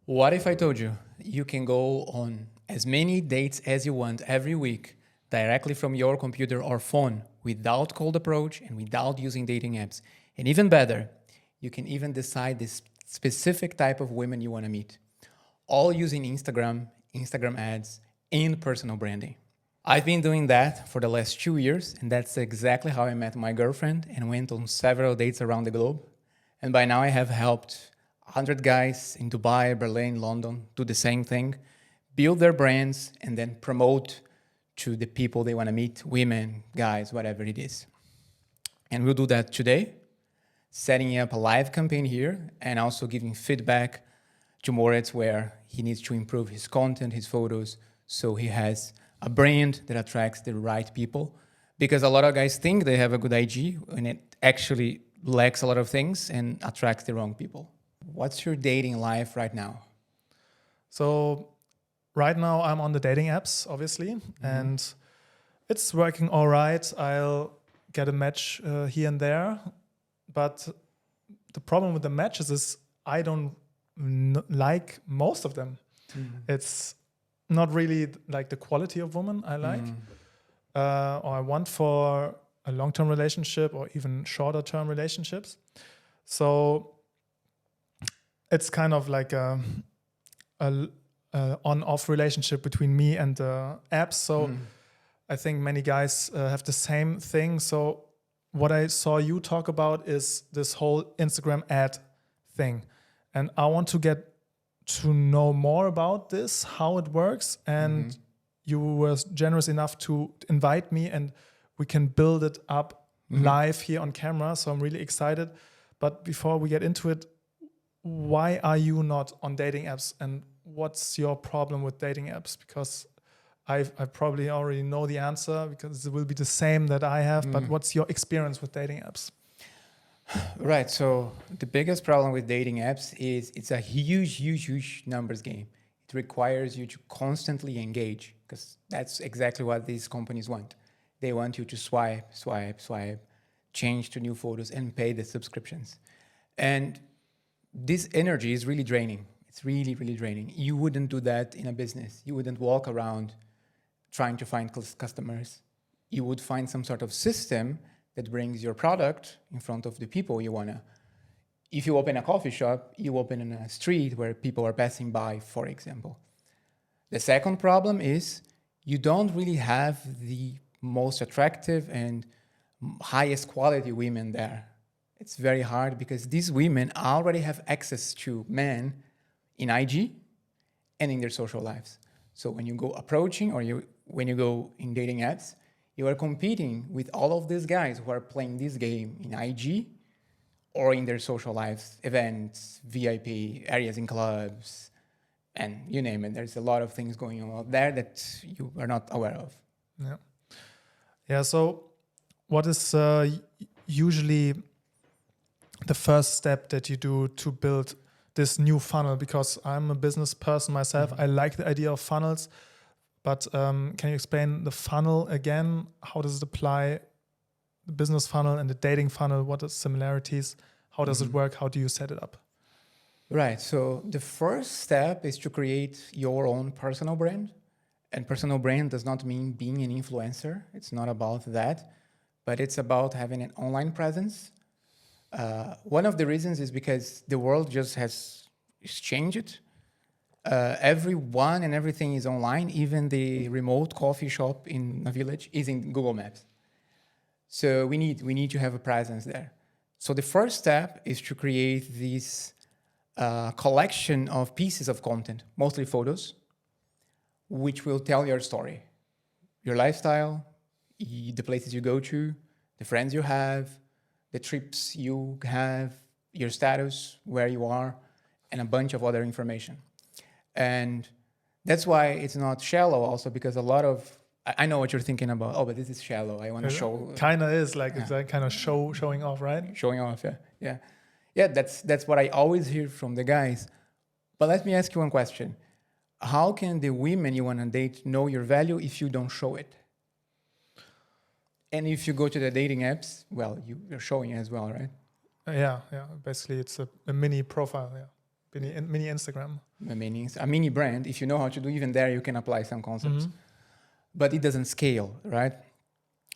What if I told you you can go on as many dates as you want every week directly from your computer or phone without cold approach and without using dating apps? And even better, you can even decide this specific type of women you want to meet, all using Instagram ads, and personal branding. I've been doing that for the last 2 years, and that's exactly how I met my girlfriend and went on several dates around the globe. And by now I have helped 100 guys in Dubai, Berlin, London do the same thing, build their brands, and then promote to the people they want to meet, women, guys, whatever it is. And we'll do that today, setting up a live campaign here and also giving feedback to Moritz where he needs to improve his content, his photos, so he has a brand that attracts the right people. Because a lot of guys think they have a good IG and it actually lacks a lot of things and attracts the wrong people. What's your dating life right now? So right now I'm on the dating apps, obviously, and it's working all right. I'll get a match here and there, but the problem with the matches is I don't like most of them. It's not really like the quality of woman I like or I want for a long-term relationship or even shorter-term relationships. So it's kind of like a on-off relationship between me and the apps. So I think many guys have the same thing. So what I saw you talk about is this whole Instagram ad thing. And I want to get to know more about this, how it works. And you were generous enough to invite me and we can build it up live here on camera. So I'm really excited. But before we get into it, why are you not on dating apps and what's your problem with dating apps? Because I probably already know the answer because it will be the same that I have, but what's your experience with dating apps? Right, so the biggest problem with dating apps is it's a huge numbers game. It requires you to constantly engage because that's exactly what these companies want. They want you to swipe, change to new photos and pay the subscriptions. And this energy is really draining. It's really draining. You wouldn't do that in a business. You wouldn't walk around trying to find customers. You would find some sort of system that brings your product in front of the people you want to. If you open a coffee shop, you open in a street where people are passing by, for example. The second problem is you don't really have the most attractive and highest quality women there. It's very hard because these women already have access to men in IG and in their social lives. So when you go approaching or when you go in dating apps, you are competing with all of these guys who are playing this game in IG or in their social lives, events, VIP, areas in clubs, and you name it. There's a lot of things going on out there that you are not aware of. Yeah, so what is usually the first step that you do to build this new funnel? Because I'm a business person myself. I like the idea of funnels. But can you explain the funnel again? How does it apply, the business funnel and the dating funnel? What are the similarities? How does it work? How do you set it up? Right. So the first step is to create your own personal brand. And personal brand does not mean being an influencer. It's not about that. But it's about having an online presence. One of the reasons is because the world just has changed. Everyone and everything is online. Even the remote coffee shop in a village is in Google Maps. So we need to have a presence there. So the first step is to create this collection of pieces of content, mostly photos, which will tell your story, your lifestyle, the places you go to, the friends you have, the trips you have, your status, where you are, and a bunch of other information. And that's why it's not shallow also, because a lot of, I know what you're thinking about. Oh, but this is shallow. I want to show. Kind of is like, it's like kind of showing off, right? Showing off, yeah. Yeah, that's what I always hear from the guys. But let me ask you one question. How can the women you want to date know your value if you don't show it? And if you go to the dating apps, well, you're showing it as well, right? Yeah. Basically, it's a mini profile, mini Instagram. meaning a mini brand. If you know how to do, even there, you can apply some concepts. But it doesn't scale, right?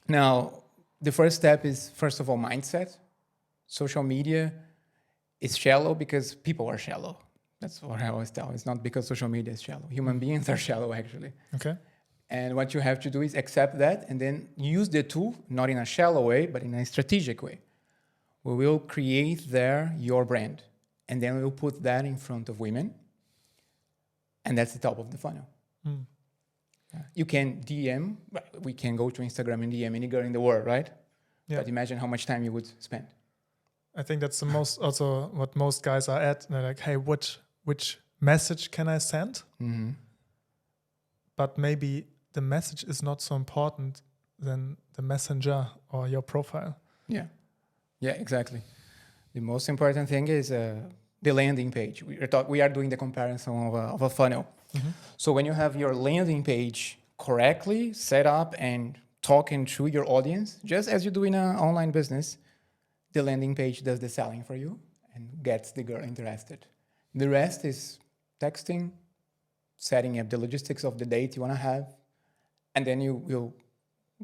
Now, the first step is, first of all, mindset. Social media is shallow because people are shallow. That's what I always tell. It's not because social media is shallow. Human beings are shallow, actually. Okay. And what you have to do is accept that and then use the tool, not in a shallow way, but in a strategic way. We will create there your brand. And then we'll put that in front of women. And that's the top of the funnel. You can DM, we can go to Instagram and DM any girl in the world, right? Yeah. But imagine how much time you would spend. I think that's the most also what most guys are at. They're like, hey, which message can I send? But maybe the message is not so important than the messenger or your profile. Yeah, exactly. The most important thing is the landing page. We are doing the comparison of a funnel. So when you have your landing page correctly set up and talking to your audience, just as you do in an online business, the landing page does the selling for you and gets the girl interested. The rest is texting, setting up the logistics of the date you want to have, and then you will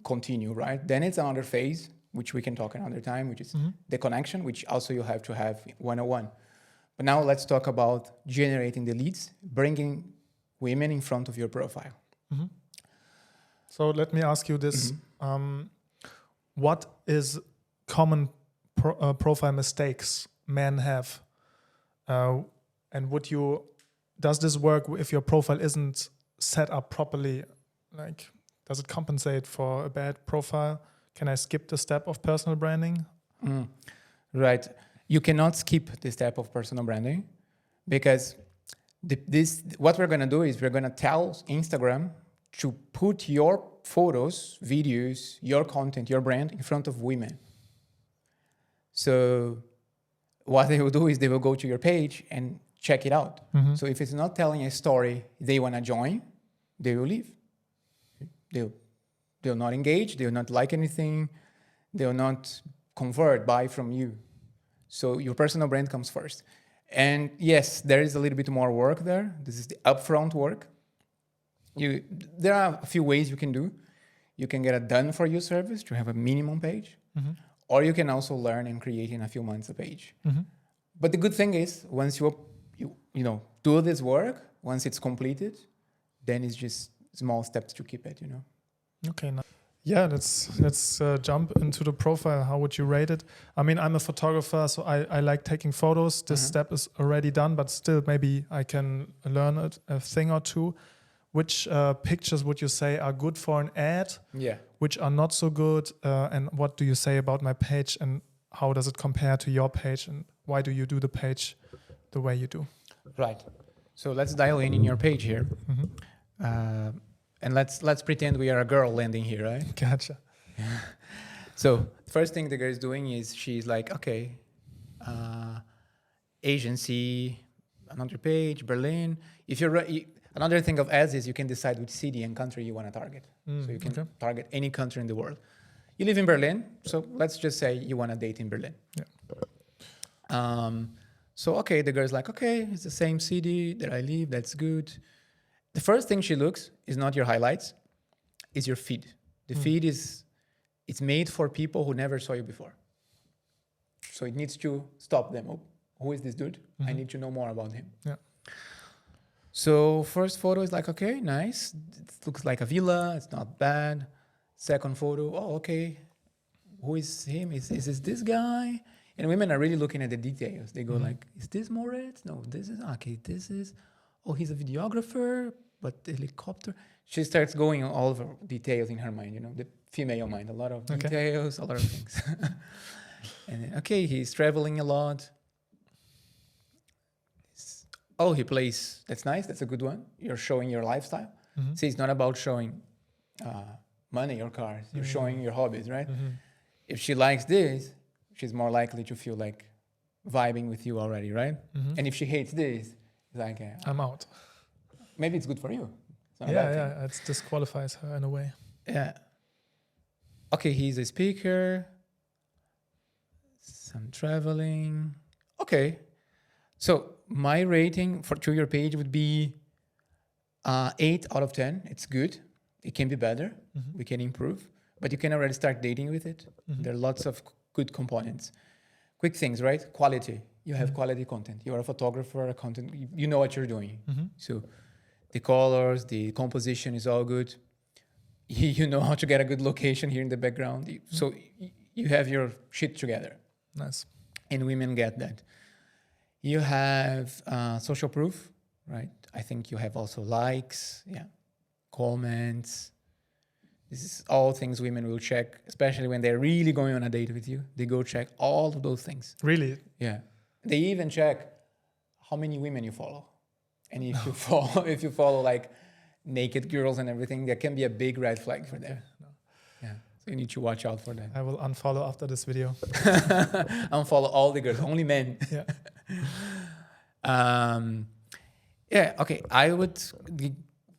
continue, right? Then it's another phase, which we can talk another time, which is the connection, which also you have to have 101. But now let's talk about generating the leads, bringing women in front of your profile. So let me ask you this. What is common profile mistakes men have? And does this work if your profile isn't set up properly? Like, does it compensate for a bad profile? Can I skip the step of personal branding? Right. You cannot skip the step of personal branding because what we're going to do is we're going to tell Instagram to put your photos, videos, your content, your brand in front of women. So what they will do is they will go to your page and check it out. So if it's not telling a story they want to join, they will leave. They'll not engage. They'll not like anything. They'll not convert, buy from you. So your personal brand comes first. And yes, there is a little bit more work there. This is the upfront work. There are a few ways you can do. You can get a done-for-you service to have a minimum page. Or you can also learn and create in a few months a page. But the good thing is, once you do this work, once it's completed, then it's just small steps to keep it, Okay. Yeah, let's jump into the profile. How would you rate it? I mean, I'm a photographer, so I like taking photos. This step is already done, but still maybe I can learn a thing or two. Which pictures would you say are good for an ad? Yeah. Which are not so good? And what do you say about my page? And how does it compare to your page? And why do you do the page the way you do? Right. So let's dial in your page here. And let's pretend we are a girl landing here, right? Gotcha. So first thing the girl is doing is she's like, okay, agency, another page, Berlin. Another thing of ads is you can decide which city and country you want to target. So you can target any country in the world. You live in Berlin, so let's just say you want to date in Berlin. Yeah. So okay, the girl's like, okay, it's the same city that I live. That's good. The first thing she looks is not your highlights, is your feed. The feed it's made for people who never saw you before. So it needs to stop them. Oh, who is this dude? I need to know more about him. Yeah. So first photo is like, okay, nice. It looks like a villa. It's not bad. Second photo, oh, okay. Who is him? Is this guy? And women are really looking at the details. They go like, is this Moritz? No, this is, okay, this is, oh, he's a videographer, but the helicopter. She starts going on all of her details in her mind, the female mind, a lot of details, a lot of things. And then, okay, he's traveling a lot. Oh, he plays. That's nice. That's a good one. You're showing your lifestyle. See, it's not about showing money or cars. You're showing your hobbies, right? If she likes this, she's more likely to feel like vibing with you already, right? And if she hates this, it's like, I'm out. Maybe it's good for you. It's not a bad thing. It disqualifies her in a way. Yeah. Okay, he's a speaker. Some traveling. Okay. So my rating to your page would be 8 out of 10. It's good. It can be better. We can improve, but you can already start dating with it. There are lots of good components. Quick things, right? Quality. You have quality content. You are a photographer, you know what you're doing. So the colors, the composition is all good. You know how to get a good location here in the background. So you have your shit together. Nice. And women get that. You have social proof, right? I think you have also likes, comments. This is all things women will check, especially when they're really going on a date with you. They go check all of those things. Really? Yeah. They even check how many women you follow. And if you follow like naked girls and everything, that can be a big red flag for them. Yeah. So you need to watch out for that. I will unfollow after this video. Unfollow all the girls, only men. Okay.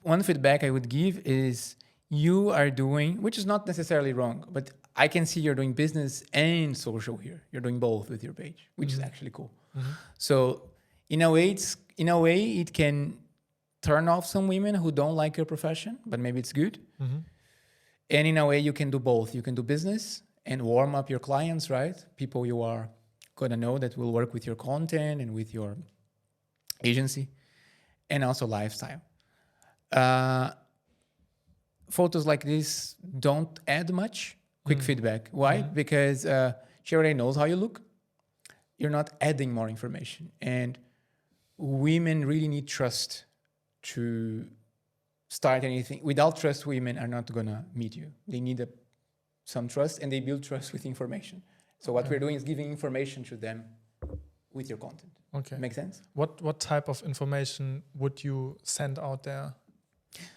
One feedback I would give is you are doing, which is not necessarily wrong, but I can see you're doing business and social here. You're doing both with your page, which is actually cool. So in a way, it can turn off some women who don't like your profession, but maybe it's good. And in a way, you can do both. You can do business and warm up your clients, right? People you are going to know that will work with your content and with your agency, and also lifestyle. Photos like this don't add much. Quick feedback. Why? Because she already knows how you look. You're not adding more information. And women really need trust to start anything. Without trust, women are not going to meet you. They need some trust, and they build trust with information. So what we're doing is giving information to them with your content. Okay. Make sense? What type of information would you send out there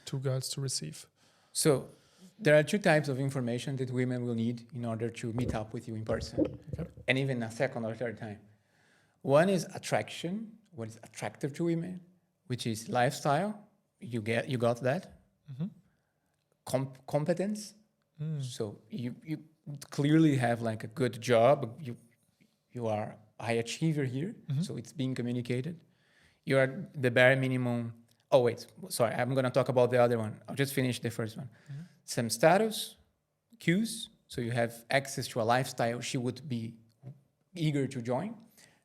to girls to receive? So there are 2 types of information that women will need in order to meet up with you in person, and even a second or third time. One is attraction, what is attractive to women, which is lifestyle. You got that. Competence. So you clearly have like a good job. You are a high achiever here, so it's being communicated. You are the bare minimum. Oh wait, sorry, I'm gonna talk about the other one. I'll just finish the first one. Some status cues, so you have access to a lifestyle she would be eager to join,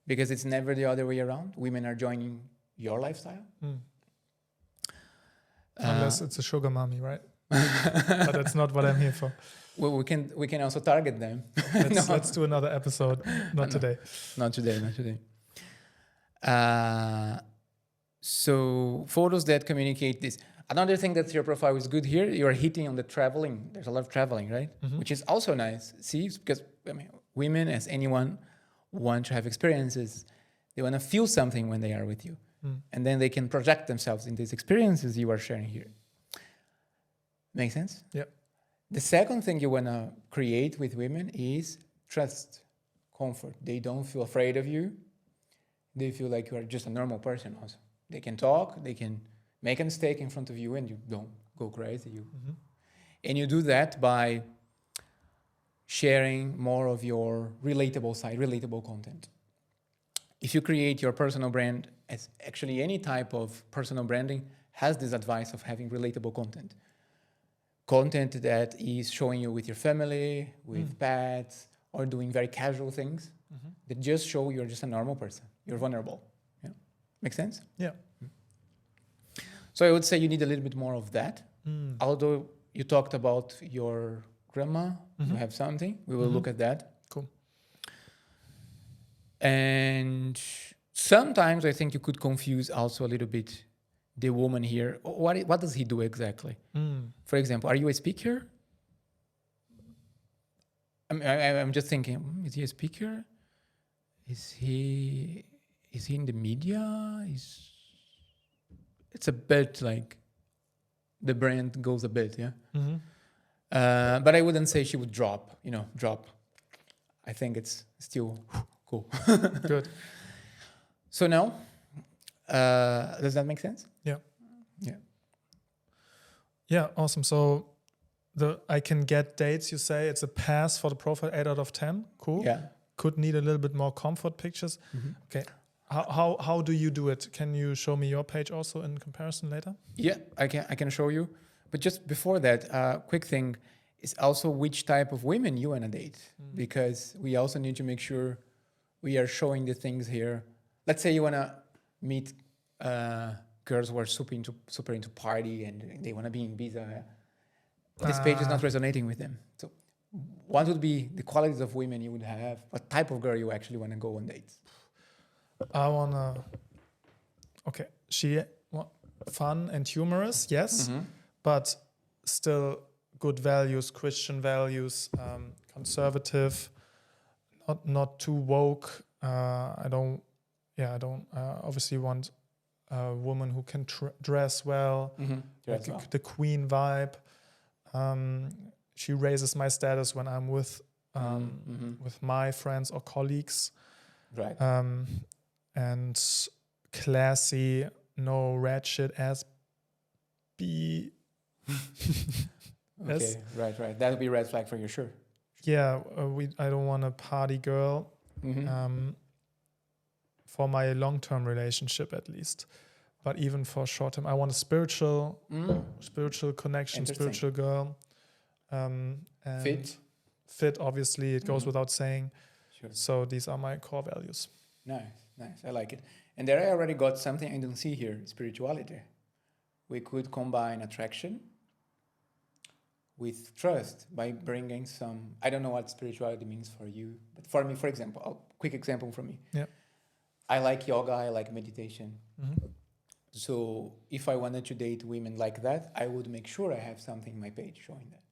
because it's never the other way around. Women are joining your lifestyle. Unless it's a sugar mommy, right? But that's not what I'm here for. Well, we can also target them. Let's do another episode. Not today. Not today. So photos that communicate this. Another thing that your profile is good here, you're hitting on the traveling. There's a lot of traveling, right? Which is also nice. See, because women, as anyone, want to have experiences. They want to feel something when they are with you. And then they can project themselves in these experiences you are sharing here. Make sense? Yeah. The second thing you want to create with women is trust, comfort. They don't feel afraid of you. They feel like you are just a normal person also. They can talk, they can make a mistake in front of you, and you don't go crazy. And you do that by sharing more of your relatable side, relatable content. If you create your personal brand, as actually any type of personal branding has this advice of having relatable content. Content that is showing you with your family, with pets, or doing very casual things that just show you're just a normal person. You're vulnerable. Yeah. Make sense? Yeah. So I would say you need a little bit more of that. Although you talked about your grandma, you have something. We will look at that. Cool. And sometimes I think you could confuse also a little bit the woman here. What does he do exactly? For example, are you a speaker? I'm just thinking, is he a speaker? Is he in the media? It's a bit like the brand goes a bit, yeah. But I wouldn't say she would drop. I think it's still cool. Good. So now, does that make sense? Yeah. Yeah. Yeah. Awesome. So I can get dates. You say it's a pass for the profile, 8 out of 10. Cool. Yeah. Could need a little bit more comfort pictures. Okay. How do you do it? Can you show me your page also in comparison later? Yeah, I can show you. But just before that, quick thing is also which type of women you want to date, because we also need to make sure we are showing the things here. Let's say you want to meet girls who are super into party and they want to be in Ibiza. This page is not resonating with them. So what would be the qualities of women you would have? What type of girl you actually want to go on dates? I wanna. Okay, fun and humorous, yes, but still good values, Christian values, conservative, not too woke. I don't obviously want a woman who can dress well, the queen vibe. She raises my status when I'm with my friends or colleagues. Right. And classy, no ratchet ass B. Okay, right. That would be a red flag for you, sure. Yeah, I don't want a party girl. For my long-term relationship at least, but even for short-term, I want a spiritual connection, spiritual girl. And fit, obviously, it goes without saying. Sure. So these are my core values. Nice. I like it. And there I already got something I don't see here, spirituality. We could combine attraction with trust by bringing some, I don't know what spirituality means for you, but for me, for example, a quick example from me. Yeah. I like yoga, I like meditation. So if I wanted to date women like that, I would make sure I have something in my page showing that.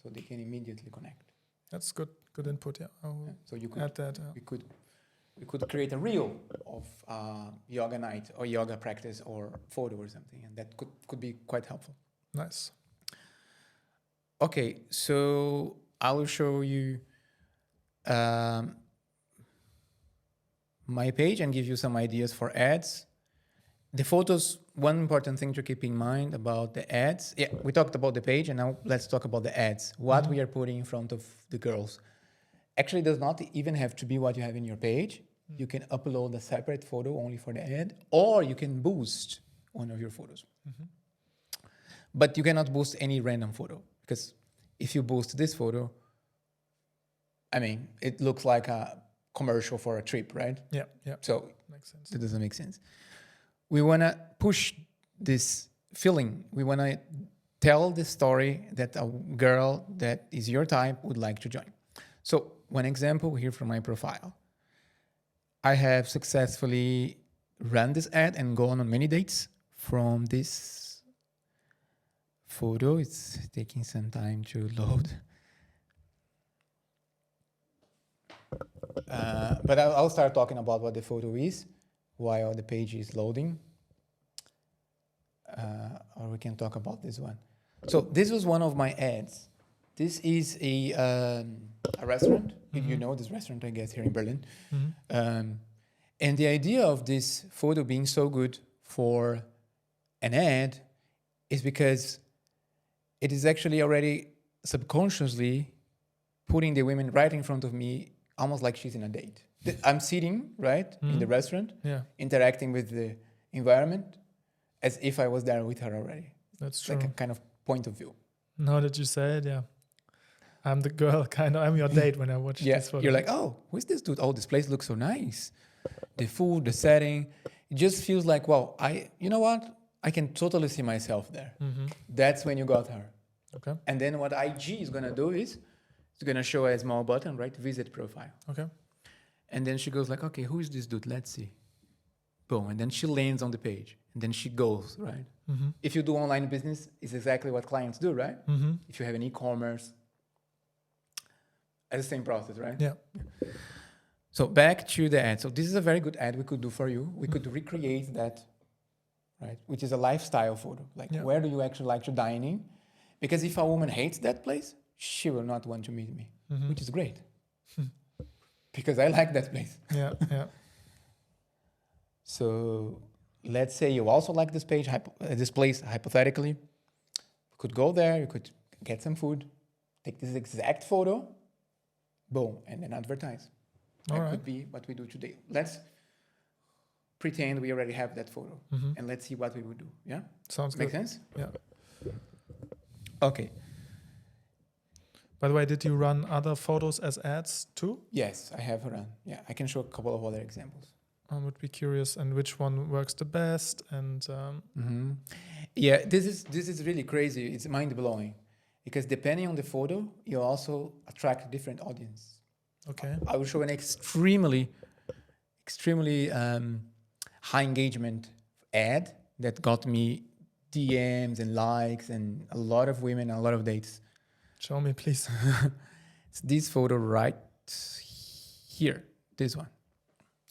So they can immediately connect. That's good input, yeah. So you could add that. We could create a reel of yoga night or yoga practice or photo or something, and that could be quite helpful. Nice. Okay, so I will show you my page and give you some ideas for ads. The photos, one important thing to keep in mind about the ads. Yeah, we talked about the page, and now let's talk about the ads. What we are putting in front of the girls. Actually, does not even have to be what you have in your page. You can upload a separate photo only for the ad, or you can boost one of your photos. But you cannot boost any random photo, because if you boost this photo, I mean, it looks like a commercial for a trip, right? Yeah. So makes sense. It doesn't make sense. We want to push this feeling. We want to tell the story that a girl that is your type would like to join. So one example here from my profile. I have successfully run this ad and gone on many dates from this photo. It's taking some time to load. But I'll start talking about what the photo is while the page is loading. Or we can talk about this one. So this was one of my ads. This is a restaurant. You know this restaurant, I guess, here in Berlin. And the idea of this photo being so good for an ad is because it is actually already subconsciously putting the women right in front of me, almost like she's in a date. I'm sitting, right, in the restaurant, interacting with the environment as if I was there with her already. That's true. Like a kind of point of view. Now that you say it, yeah. I'm the girl, I'm your date when I watch this photo. You're like, oh, who is this dude? Oh, this place looks so nice. The food, the setting. It just feels like, wow, you know what? I can totally see myself there. That's when you got her. Okay. And then what IG is going to do is it's going to show a small button, right? Visit profile. Okay. And then she goes like, okay, who is this dude? Let's see. Boom. And then she lands on the page. And then she goes, right? If you do online business, it's exactly what clients do, right? If you have an e-commerce, it's the same process, right? Yeah. So back to the ad. So this is a very good ad we could do for you. We could recreate that, right? Which is a lifestyle photo. Like, where do you actually like to dine in? Because if a woman hates that place, she will not want to meet me, which is great. Because I like that place. Yeah. So let's say you also like this place, hypothetically. You could go there, you could get some food, take this exact photo, boom, and then advertise. That could be what we do today. pretend we already have that photo, and let's see what we would do. Yeah, Sounds make good. sense? Yeah. Okay. By the way, did you run other photos as ads too? Yes, I have run. Yeah, I can show a couple of other examples. I would be curious, and which one works the best? And Yeah, this is really crazy. It's mind blowing, because depending on the photo, you also attract a different audience. okay, I will show an extremely high engagement ad that got me DMs and likes and a lot of women, a lot of dates. show me, please. It's this photo right here, this one.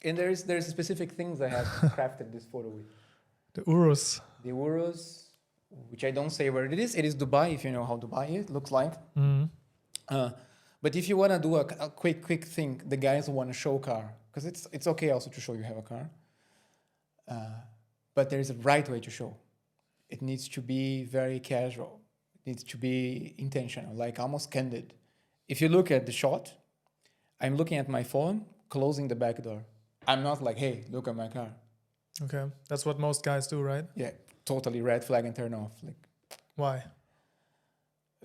And there's specific things I have crafted this photo with. The Urus. The Urus, which I don't say where it is. It is Dubai, if you know how Dubai is, looks like. But if you want to do a quick thing, the guys who want to show car, because it's okay also to show you have a car. But there is a right way to show. It needs to be very casual. It needs to be intentional, like almost candid. If you look at the shot, I'm looking at my phone, closing the back door. I'm not like, hey, look at my car. Okay, that's what most guys do, right? Yeah, totally red flag and turn off. Like, Why?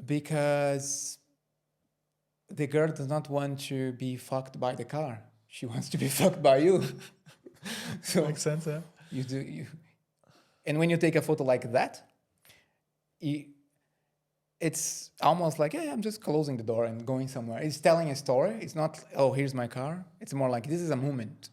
because the girl does not want to be fucked by the car. She wants to be fucked by you. So Makes sense, yeah. And when you take a photo like that, it's almost like, hey, I'm just closing the door and going somewhere. It's telling a story. It's not, oh, here's my car. It's more like, this is a moment.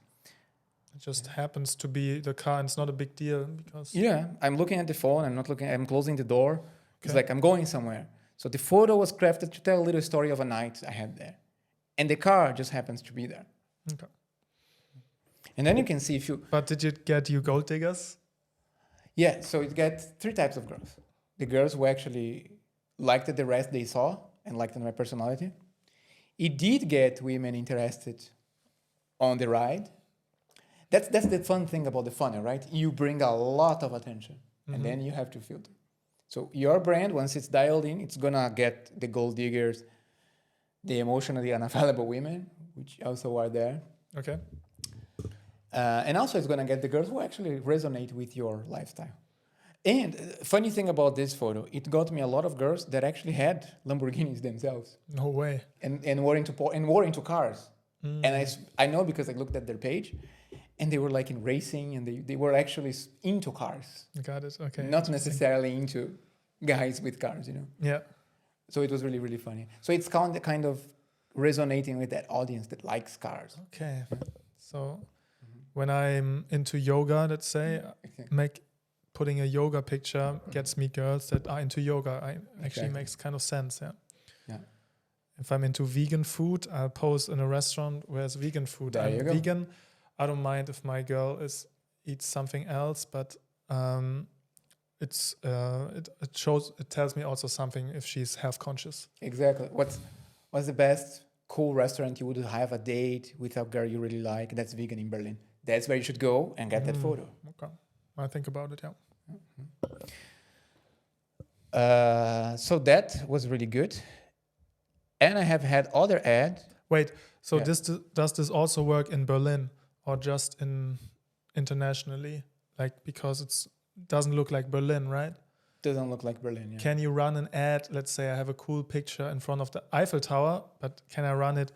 It just happens to be the car, and it's not a big deal because Yeah, I'm looking at the phone. I'm closing the door. It's Okay. like I'm going somewhere. So the photo was crafted to tell a little story of a night I had there. And the car just happens to be there. Okay. And then you can see if you... But did you get you gold diggers? Yeah, so it gets 3 types of girls. The girls who actually liked the rest they saw and liked my personality. It did get women interested on the ride. That's the fun thing about the funnel, right? You bring a lot of attention, and then you have to filter. So your brand, once it's dialed in, it's gonna get the gold diggers, the emotionally unavailable women, which also are there. Okay. And also it's gonna get the girls who actually resonate with your lifestyle. And funny thing about this photo, it got me a lot of girls that actually had Lamborghinis themselves No way. and were into cars. And I know because I looked at their page, and they were like in racing, and they were actually into cars, Got it. Okay. not necessarily into guys with cars, you know. Yeah. So it was really, really funny. So it's kind of resonating with that audience that likes cars. Okay. So when I'm into yoga, let's say, putting a yoga picture gets me girls that are into yoga. Actually Exactly. makes kind of sense. Yeah. Yeah. If I'm into vegan food, I'll post in a restaurant where it's vegan food. There you I'm go. vegan. I don't mind if my girl eats something else, but it tells me also something if she's health conscious. Exactly. What's the best cool restaurant you would have a date with a girl you really like that's vegan in Berlin? That's where you should go and get that photo. Okay. I think about it, yeah. So that was really good. And I have had other ads. Wait, so Yeah. does this also work in Berlin or just internationally? Like, because it doesn't look like Berlin, right? Doesn't look like Berlin. Yeah. Can you run an ad? Let's say I have a cool picture in front of the Eiffel Tower, but can I run it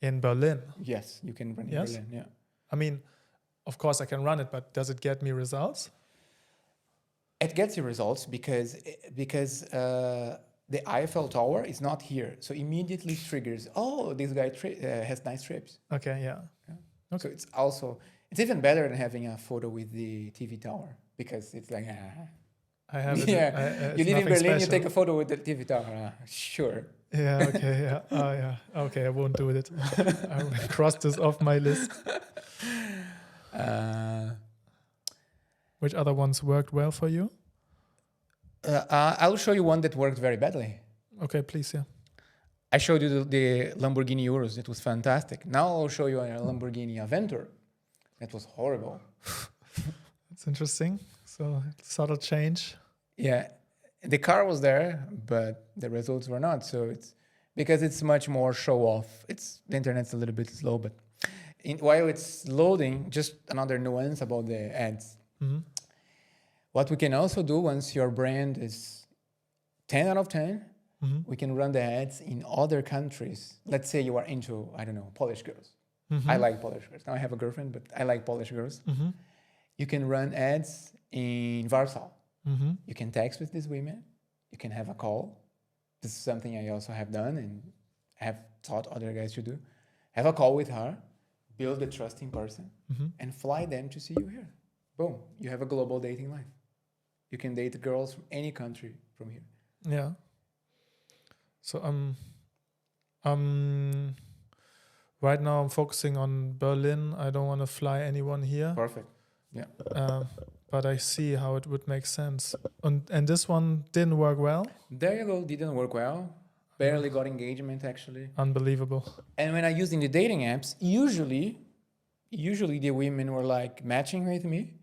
in Berlin? Yes, you can run in Yes? Berlin. Yeah. I mean, of course I can run it, but does it get me results? It gets you results because the Eiffel Tower is not here, so immediately triggers. Oh, this guy has nice trips. Okay, yeah. So it's even better than having a photo with the TV tower because it's like I have it. yeah. It's You live in nothing Berlin, you special. take a photo with the TV tower. Sure. Yeah, okay, yeah. Oh, yeah. Okay, I won't do it. I will cross this off my list. Which other ones worked well for you? I'll show you one that worked very badly. Okay, please, yeah. I showed you the Lamborghini Urus. It was fantastic. Now I'll show you a Lamborghini Aventur. That was horrible. It's interesting. So, subtle change. Yeah, the car was there, but the results were not. So it's because it's much more show off. The internet's a little bit slow, but while it's loading, just another nuance about the ads. Mm-hmm. What we can also do once your brand is 10 out of 10, Mm-hmm. we can run the ads in other countries. Let's say you are into, I don't know, Polish girls. Mm-hmm. I like Polish girls. Now I have a girlfriend, but I like Polish girls. Mm-hmm. You can run ads in Warsaw. Mm-hmm. You can text with these women. You can have a call. This is something I also have done and have taught other guys to do. Have a call with her, build a trusting person, Mm-hmm. and fly them to see you here. Boom, you have a global dating life. You can date girls from any country from here. Yeah. So right now I'm focusing on Berlin. I don't want to fly anyone here. Perfect. Yeah. But I see how it would make sense. And this one didn't work well. There you go. Didn't work well. Barely got engagement actually. Unbelievable. And when I used in the dating apps, usually the women were like matching with me.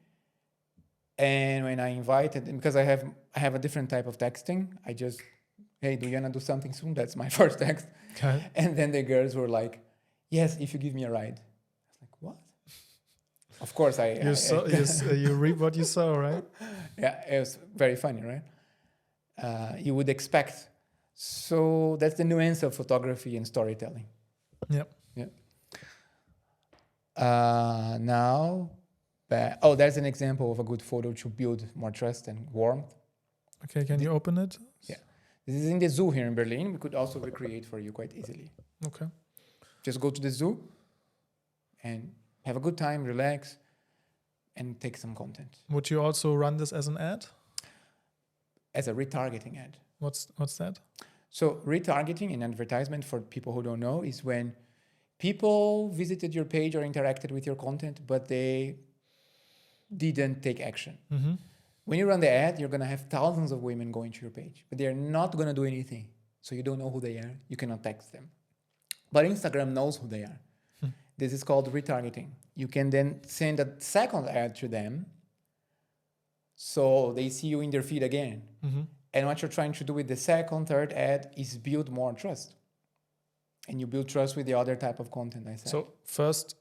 And when I invited them, because I have a different type of texting, I just, hey, do you wanna do something soon? That's my first text. Okay. And then the girls were like, yes, if you give me a ride. I was like, what? Of course, You reap what you sow, right? Yeah, it was very funny, right? You would expect. So that's the nuance of photography and storytelling. Yep. Yeah. Now, there's an example of a good photo to build more trust and warmth. Okay, can you open it? Yeah. This is in the zoo here in Berlin. We could also recreate for you quite easily. Okay. Just go to the zoo and have a good time, relax, and take some content. Would you also run this as an ad? As a retargeting ad. What's that? So retargeting and advertisement, for people who don't know, is when people visited your page or interacted with your content, but they didn't take action. Mm-hmm. When you run the ad, you're going to have thousands of women going to your page, but they're not going to do anything. So you don't know who they are. You cannot text them. But Instagram knows who they are. This is called retargeting. You can then send a second ad to them so they see you in their feed again. Mm-hmm. And what you're trying to do with the second, third ad is build more trust. And you build trust with the other type of content I said. So first,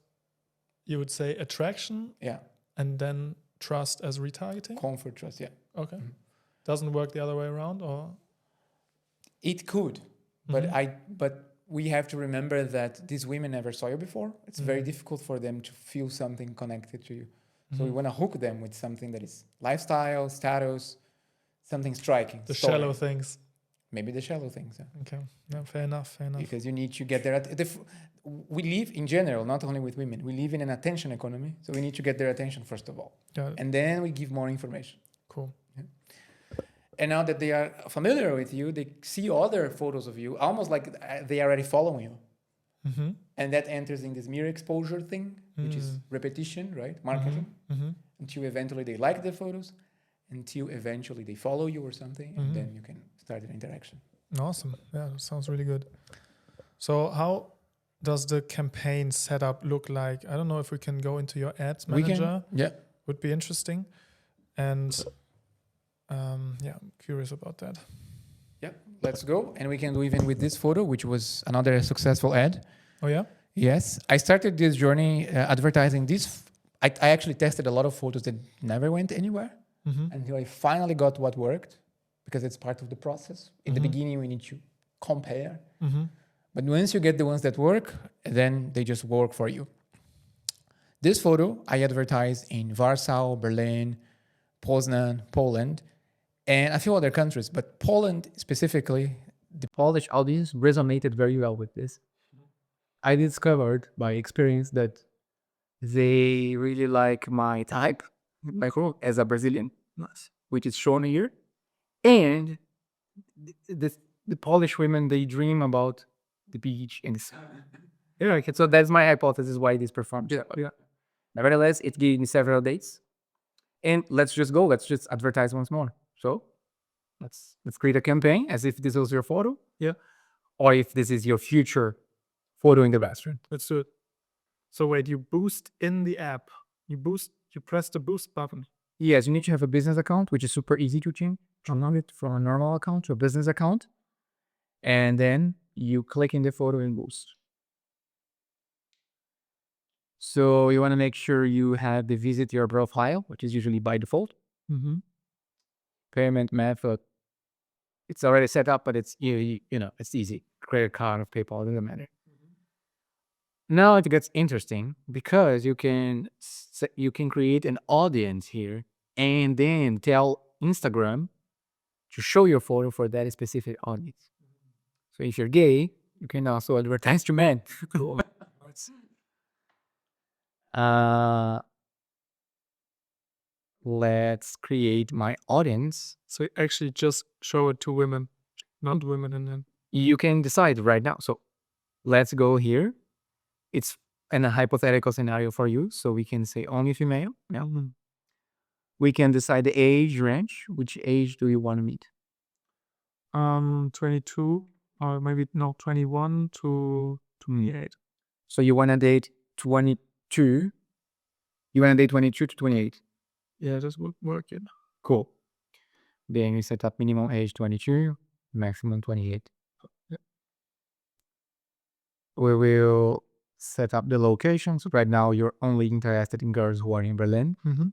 you would say attraction, yeah, and then trust as retargeting? comfort trust, yeah. Okay. Doesn't work the other way around, or? It could, but we have to remember that these women never saw you before. It's very difficult for them to feel something connected to you. So we want to hook them with something that is lifestyle, status, something striking. The story. shallow things. Maybe the shallow things. Yeah. Okay. Yeah, fair enough. Because you need to get there. We live in general, not only with women. We live in an attention economy. So we need to get their attention first of all. Got it. And then we give more information. Cool. And now that they are familiar with you, they see other photos of you, almost like they are already following you. Mm-hmm. And that enters in this mere exposure thing, which is repetition, right? Marketing. Mm-hmm. Until eventually they like the photos, until eventually they follow you or something, and then you can start an interaction. Awesome. Yeah, that sounds really good. So how does the campaign setup look like? I don't know if we can go into your ads manager. Yeah. Would be interesting. And I'm curious about that. Yeah, let's go. And we can do even with this photo, which was another successful ad. Oh, yeah? Yes. I started this journey advertising this. I actually tested a lot of photos that never went anywhere until I finally got what worked, because it's part of the process. In the beginning, we need to compare. But once you get the ones that work, then they just work for you. This photo, I advertised in Warsaw, Berlin, Poznan, Poland, and a few other countries. But Poland specifically, the Polish audience resonated very well with this. I discovered by experience that they really like my type, my role as a Brazilian, which is shown here. And the Polish women, they dream about the beach and so that's my hypothesis why this performed. Yeah. Nevertheless, it gave me several dates. And let's just go. Let's just advertise once more. So let's create a campaign as if this was your photo. Yeah. Or if this is your future photo in the restaurant. Let's do it. So wait, you boost in the app. You press the boost button. Yes, you need to have a business account, which is super easy to change from a normal account to a business account. And then you click in the photo and boost. So you want to make sure you have the visit your profile, which is usually by default. Mm-hmm. Payment method, it's already set up, but it's it's easy. Credit card or PayPal, doesn't matter. Now it gets interesting because you can create an audience here and then tell Instagram to show your photo for that specific audience. So if you're gay, you can also advertise to men. uh, let's create my audience. So actually just show it to women, not women, and then You can decide right now. So let's go here. It's in a hypothetical scenario for you. So we can say only female. Yeah. We can decide the age range. Which age do you want to meet? 22 or maybe no 21 to 28. So you want to date 22. You want to date 22 to 28. Yeah, this would work. Yeah. Cool. Then we set up minimum age 22, maximum 28. Yeah. We will set up the locations. Right now, you're only interested in girls who are in Berlin. Mm-hmm.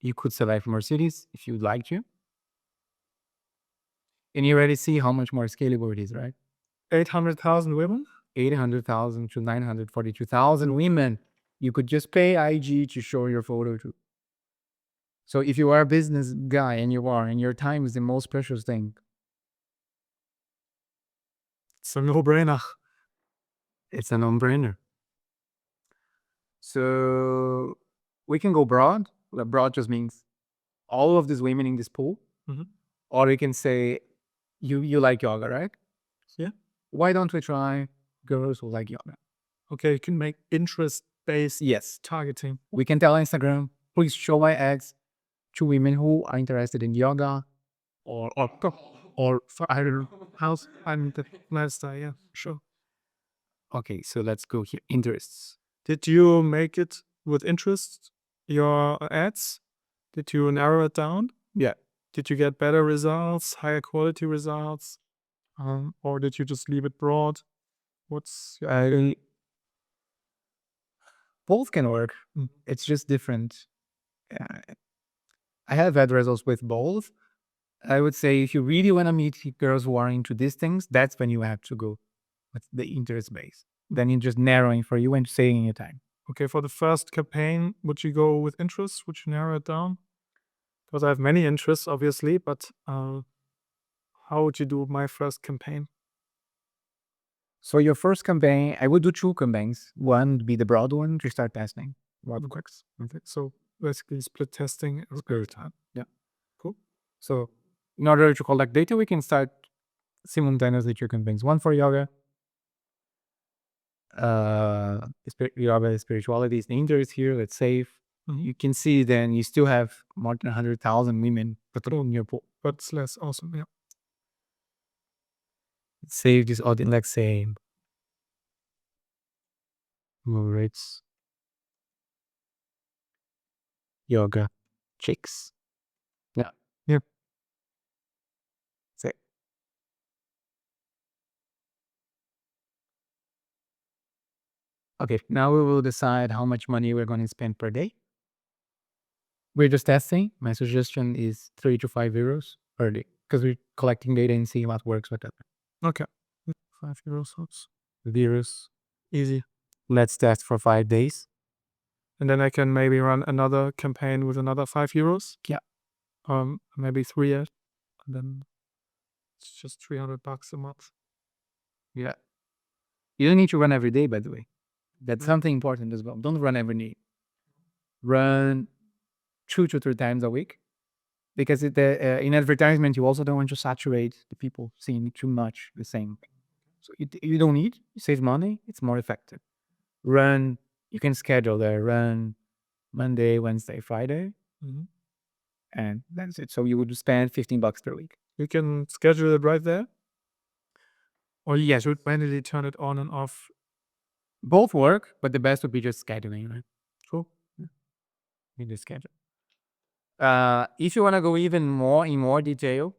You could select more cities if you'd like to. And you already see how much more scalable it is, right? 800,000 women. 800,000 to 942,000 women. You could just pay IG to show your photo to. So if you are a business guy and your time is the most precious thing, It's a no-brainer. it's a no-brainer. So we can go broad. Broad just means all of these women in this pool. Mm-hmm. Or we can say, you like yoga, right? Yeah. Why don't we try girls who like yoga? Okay, you can make interest-based Yes. targeting. We can tell Instagram, please show my ads to women who are interested in yoga. Or I don't know, house and the lifestyle. Yeah, sure. Okay, so let's go here. Interests. Did you make it with interest, your ads? Did you narrow it down? Yeah. Did you get better results, higher quality results? Or did you just leave it broad? What's Both can work. It's just different. I have had results with both. I would say if you really want to meet girls who are into these things, that's when you have to go with the interest base. Then you're just narrowing for you and saving your time. okay? For the first campaign, would you go with interest? Would you narrow it down? Because I have many interests, obviously, but how would you do my first campaign? So your first campaign, I would do 2 campaigns. One would be the broad one to start testing. What works? Okay. So basically, split testing. Split time. Yeah. Cool. So in order to collect data, we can start simultaneously 2 campaigns. One for yoga. Yoga spirituality is the interest here. Let's save. Mm-hmm. You can see then you still have more than 100,000 women in your pool. But it's less awesome. Yeah. Save this audience. Let's say rates yoga chicks. Yeah. Yeah. Say. Okay, now we will decide how much money we're going to spend per day. We're just testing. My suggestion is 3 to 5 euros per day because we're collecting data and seeing what works with that. Okay. 5 euros. Euros. Easy. Let's test for 5 days. And then I can maybe run another campaign with another 5 euros. Yeah. Maybe 3 years. And then it's just $300 a month. Yeah. You don't need to run every day, by the way. That's something important as well. Don't run every day. Run 2 to 3 times a week. Because in advertisement, you also don't want to saturate the people seeing too much the same thing. So you don't need, you save money, it's more effective. You can schedule there, run Monday, Wednesday, Friday, and that's it. So you would spend $15 per week. You can schedule it right there? Or you should manually turn it on and off? Both work, but the best would be just scheduling, right? Cool. You just schedule. If you want to go even more in more detail,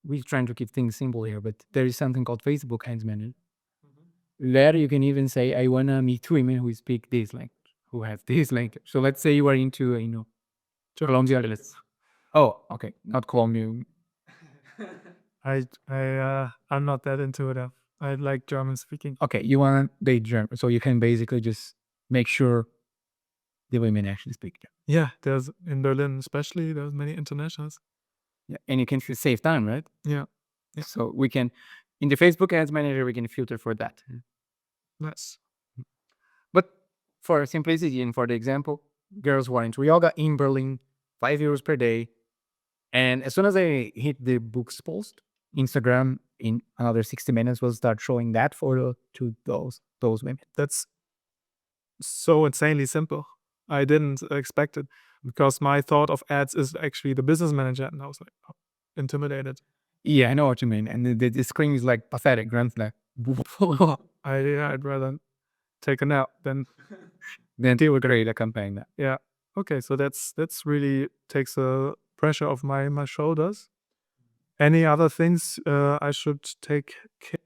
we're trying to keep things simple here, but there is something called Facebook Ads Manager. There you can even say, I want to meet women who speak this language, who have this language. So let's say you are into, Colombia. Oh, okay. Not Colombia. I'm not that intuitive. I like German speaking. Okay, you want to date German. So you can basically just make sure the women actually speak German. Yeah, there's in Berlin especially, there's many internationals. Yeah, and you can save time, right? Yeah. So we can, in the Facebook Ads Manager, we can filter for that. Nice. But for simplicity and for the example, girls who are into yoga in Berlin, €5 per day. And as soon as I hit the books post, Instagram in another 60 minutes will start showing that photo to those women. That's so insanely simple. I didn't expect it because my thought of ads is actually the business manager, and I was like intimidated. Yeah, I know what you mean. And the screen is like pathetic, right? Like, I'd rather take a nap than deal with create a campaign. yeah. Okay, so that's really takes the pressure off my shoulders. Any other things I should take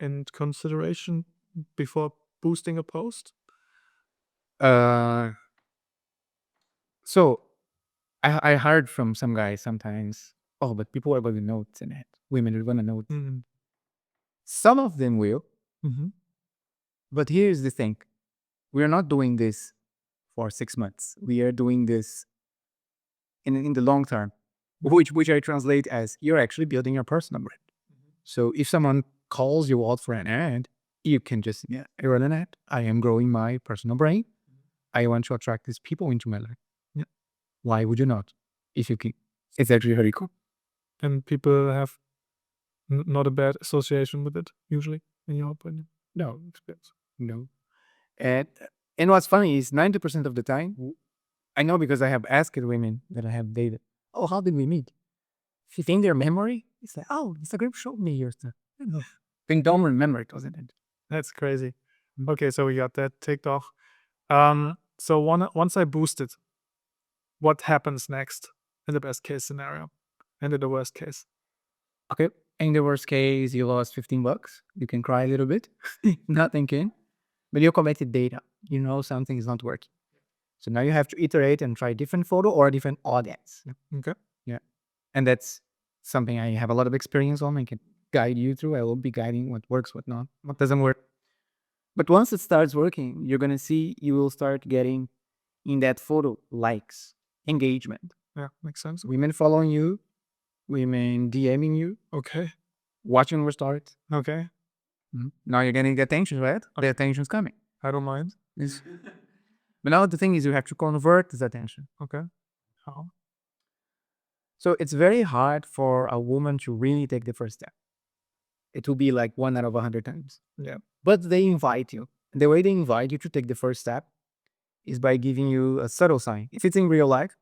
in consideration before boosting a post? So I heard from some guys sometimes, oh, but people are going to notes in it. Women are going to note. Some of them will. Mm-hmm. But here's the thing. We're not doing this for 6 months. We are doing this in the long term, which I translate as you're actually building your personal brand. So if someone calls you out for an ad, you can just, I run an ad. I am growing my personal brand. I want to attract these people into my life. Yeah. Why would you not? If you can. It's actually very cool. And people have not a bad association with it, usually, in your opinion. No. No. And what's funny is 90% of the time, I know because I have asked women that I have dated, oh, how did we meet? If you think their memory, it's like, oh, Instagram showed me your stuff. They don't remember it, wasn't it? That's crazy. Okay, so we got that ticked off. So once I boost it, what happens next in the best case scenario and in the worst case? Okay. In the worst case, you lost $15. You can cry a little bit. Not thinking. But you collected data. You know something is not working. So now you have to iterate and try different photo or different audience. Okay. Yeah. And that's something I have a lot of experience on. I can guide you through. I will be guiding what works, what not, what doesn't work. But once it starts working, you're going to see you will start getting in that photo likes, engagement. Yeah, makes sense. Women following you, women DMing you, Okay. watching your stories. Okay. Now you're getting the attention, right? The attention's coming. I don't mind. But now the thing is you have to convert this attention. Okay. How? So it's very hard for a woman to really take the first step. It will be like 1 out of 100 times. Yeah. But they invite you. The way they invite you to take the first step is by giving you a subtle sign. If it's in real life,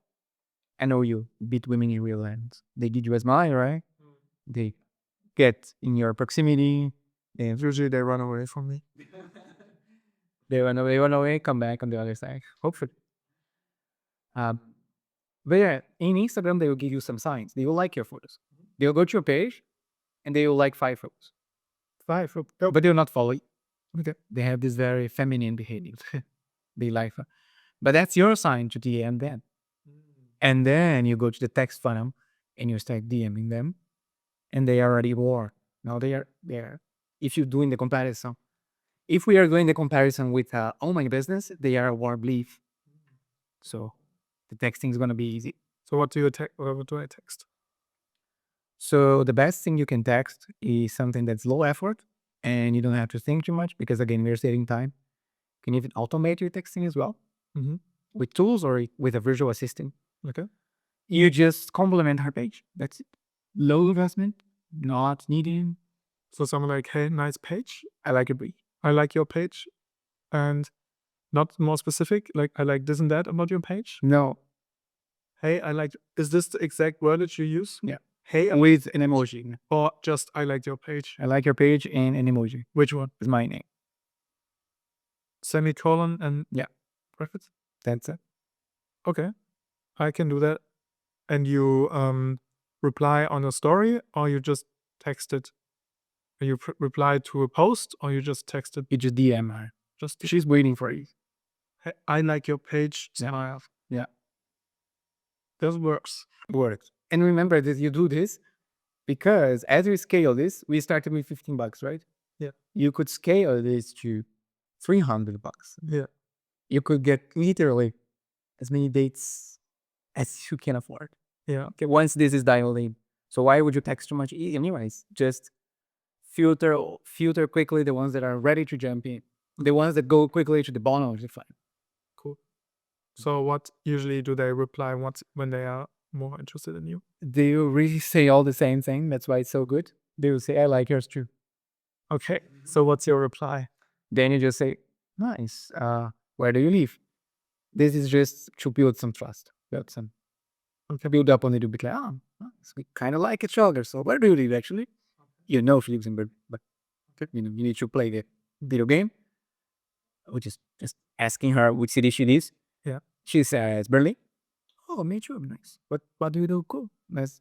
I know you beat women in real life. They did you a smile, right? They get in your proximity. And Usually they run away from me. they run away, come back on the other side, hopefully. But yeah, in Instagram, they will give you some signs. They will like your photos. They'll go to your page and they will like 5 photos. 5 photos. But they'll not follow you. Okay. They have this very feminine behavior. They like it. But that's your sign to DM them. And then you go to the text funnel and you start DMing them. And they are already bored. Now they are there. If you're doing the comparison. If we are doing the comparison with online business, they are a warm leaf. So the texting is going to be easy. So what do I text? So the best thing you can text is something that's low effort and you don't have to think too much because again, we're saving time. You can even automate your texting as well with tools or with a virtual assistant. Okay. You just complement her page. That's it. Low investment, not needing. So someone like, hey, nice page. I like your page. I like your page. And not more specific, like I like this and that about your page. No. Hey, I like, is this the exact wordage you use? Yeah. Hey, with an emoji. Or just I like your page. I like your page and an emoji. Which one? Is my name. Semicolon and yeah. Brackets? That's it. Okay. I can do that. And you reply on a story or you just text it You replied to a post, or you just texted? You just DM her. Just She's waiting for you. hey, I like your page. Yeah. Smile. Yeah. This works. Works. And remember that you do this because as we scale this, we started with $15, right? Yeah. You could scale this to $300. Yeah. You could get literally as many dates as you can afford. Yeah. Okay, once this is dialed in. So why would you text too much anyways? Just filter quickly the ones that are ready to jump in. The ones that go quickly to the bottom of the file. Cool. So what usually do they reply when they are more interested in you? They will really say all the same thing. That's why it's so good. They will say, I like yours too. Okay. So what's your reply? Then you just say, nice. Where do you live? This is just to build some trust. Build up on it to be like, nice. We kind of like each other. So where do you live actually? You know she lives in Berlin, but you need to play the video game. Which is just asking her which city she lives. Yeah. She says Berlin. Oh, me too. Nice. What do you do? Cool. Nice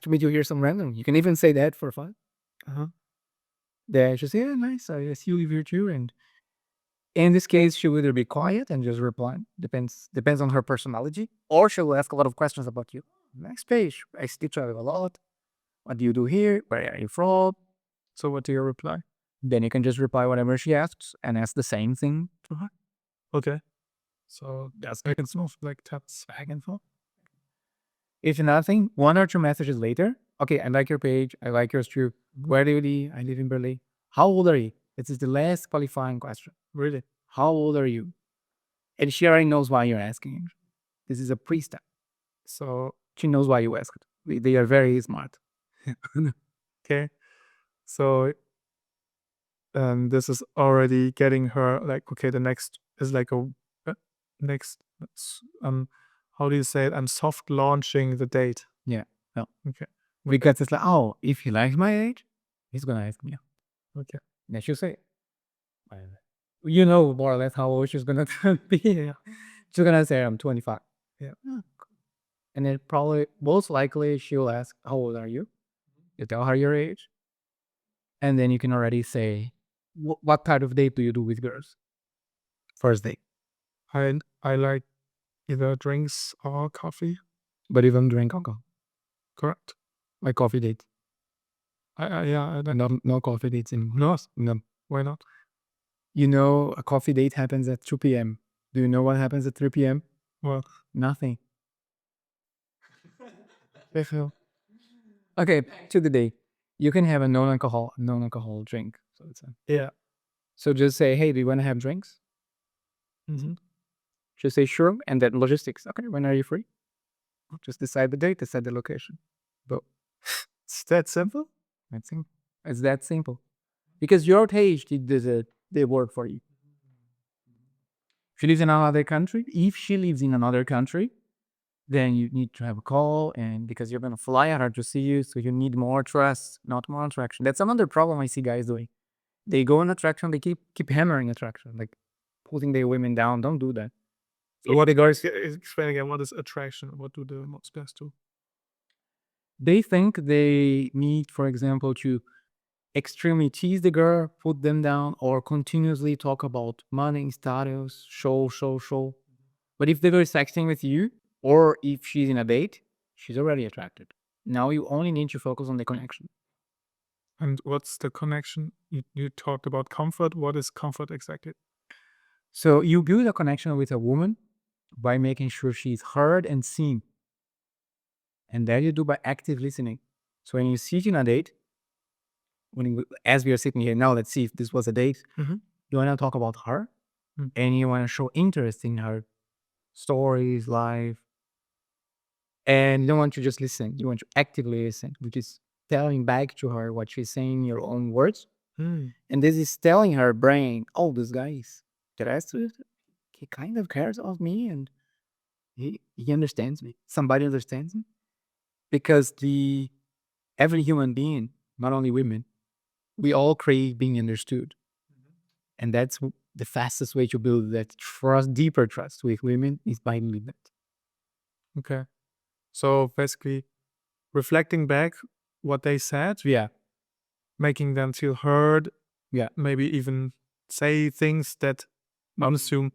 to meet you here. Some random. You can even say that for fun. Then she says, yeah, nice. I see you live here too. And in this case, she will either be quiet and just reply. Depends on her personality. Or she will ask a lot of questions about you. Next page. I still travel a lot. What do you do here? Where are you from? So what do you reply? Then you can just reply whatever she asks and ask the same thing to her. Okay. So that's back and forth, like taps back and forth. If nothing, 1 or 2 messages later, okay, I like your page. I like yours too. Where do you live? I live in Berlin. How old are you? This is the last qualifying question. Really? How old are you? And she already knows why you're asking. This is a pre-step. So She knows why you asked. They are very smart. okay. So this is already getting her like, okay, the next is like a next how do you say it? I'm soft launching the date. Yeah. No. Okay. Because it's like, oh, if he likes my age, he's gonna ask me. Okay. Then she'll say, you know more or less how old she's gonna be. Yeah. She's gonna say I'm 25. Yeah. And then probably most likely she'll ask, how old are you? You tell her your age. And then you can already say, what type of date do you do with girls? First date. I like either drinks or coffee. But you don't drink alcohol. Correct. Like coffee dates. I like No coffee dates in no. No. Why not? You know, a coffee date happens at 2 p.m. Do you know what happens at 3 p.m.? Well, Nothing. Okay, back to the day. You can have a non-alcohol drink. yeah. So just say, hey, do you want to have drinks? Mm-hmm. Just say sure, and then logistics. Okay, when are you free? Just decide the date, decide the location. But It's that simple. that's simple. It's that simple. Because your taste does they work for you. She lives in another country. If she lives in another country, then you need to have a call, and because you're gonna fly her to see you, so you need more trust, not more attraction. That's another problem I see guys doing. They go on attraction, they keep hammering attraction, like putting their women down. Don't do that. So what the guys explain again? What is attraction? What do the most guys do? They think they need, for example, to extremely tease the girl, put them down, or continuously talk about money, status, show. But if the girl is texting with you, or if she's in a date, she's already attracted. Now you only need to focus on the connection. And what's the connection? You talked about comfort. What is comfort exactly? So you build a connection with a woman by making sure she's heard and seen. And that you do by active listening. So when you sit in a date, as we are sitting here now, let's see if this was a date. Mhm. You want to talk about her, Mm. and you want to show interest in her stories, life. And you don't want to just listen. You want to actively listen, which is telling back to her what she's saying in your own words. Mm. And this is telling her brain, oh, this guy is interested. He kind of cares about me, and he understands me. Somebody understands me. Because every human being, not only women, we all crave being understood. And that's the fastest way to build that trust, deeper trust with women, is by doing that. Okay. So basically, reflecting back what they said, Yeah. making them feel heard. Yeah. Maybe even say things that I assume